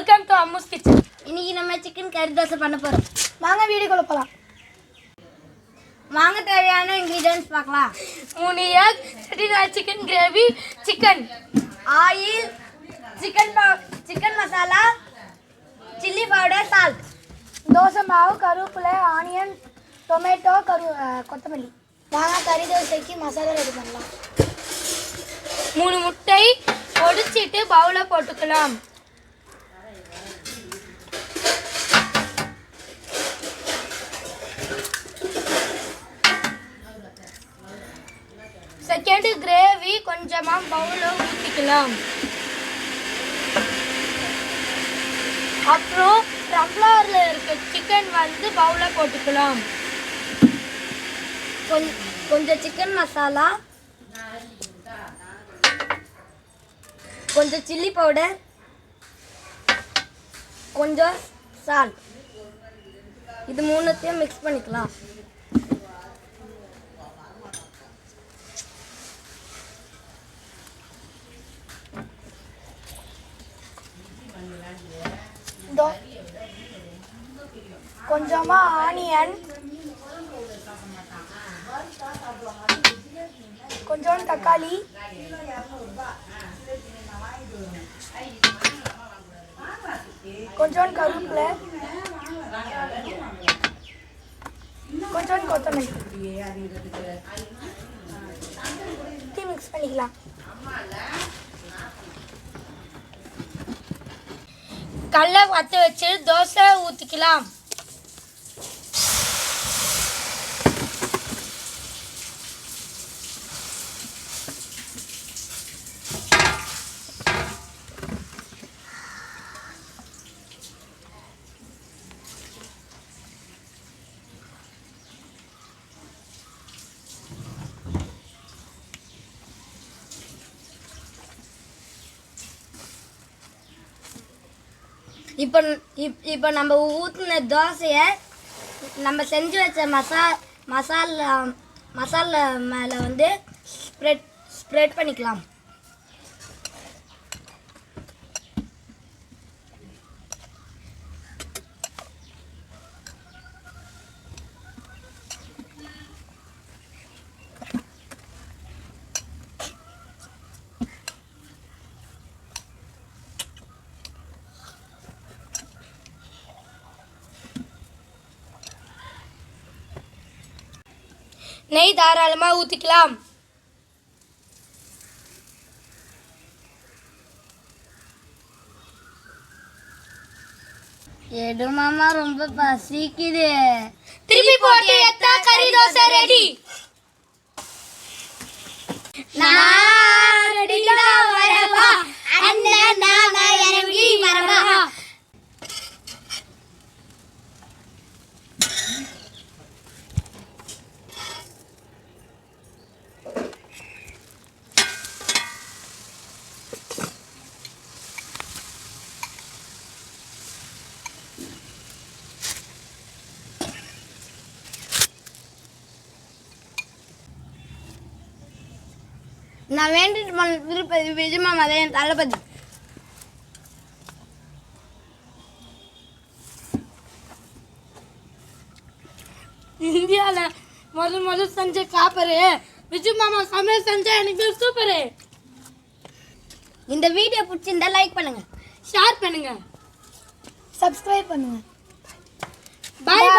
Welcome to Ammu's kitchen. இன்னைக்கு நம்ம chicken கறி தோசை பண்ண போறோம். வாங்க வீடியோக்குள்ள போலாம். வாங்க தேவையான இன்கிரிடியன்ட்ஸ் பார்க்கலாம். 3 egg, Chettinad chicken gravy, chicken, oil, chicken masala, chilli powder, salt, dosa மாவு, கருவேப்பிலை, ஆனியன், டொமேட்டோ, கொத்தமல்லி. வாங்க கறி தோசைக்கு மசாலா ரெடி பண்ணலாம். 3 முட்டை பொடிச்சிட்டு பவுல போட்டுக்கலாம். செகண்ட் கிரேவி கொஞ்சமா பவுல ஊற்றிக்கலாம். அப்புறம் டம்ளர்ல இருக்க சிக்கன் பவுல போட்டுக்கலாம். கொஞ்சம் சிக்கன் மசாலா, கொஞ்சம் சில்லி பவுடர், கொஞ்சம் சால்ட், இது மூணுத்தையும் மிக்ஸ் பண்ணிக்கலாம். கொஞ்சமா ஆனியன், கொஞ்சம் தக்காளி, கொஞ்சம் கருவேப்பிலை, கொஞ்சம் கொத்தமல்லி மிக்ஸ் பண்ணிக்கலாம். கல்லை வத்த வச்சு தோசை ஊற்றிக்கலாம். இப்போ நம்ம ஊற்றின தோசையை நம்ம செஞ்சு வச்ச மசாலா மேலே ஸ்ப்ரெட் பண்ணிக்கலாம். நெய் தாராளமாக ஊற்றிக்கலாம். எடு மாமா, ரொம்ப பசிக்குது. திருப்பி போட்டு எத்தா கறி தோசை ரெடி. நான் ரெடிடா வரவா, அண்ணன் நாம இறங்கி வரவா. நான் வேண்டிட்டு பண்ண திருப்பதி விஜயமா மதையன் தளபதி. இந்தியாவில் முதல் செஞ்ச காப்பரு விஜய் மாமா சமையல் செஞ்சா எனக்கு சூப்பரு. இந்த வீடியோ பிடிச்சிருந்தா லைக் பண்ணுங்க, ஷேர் பண்ணுங்க, சப்ஸ்கிரைப் பண்ணுங்க. பாய்.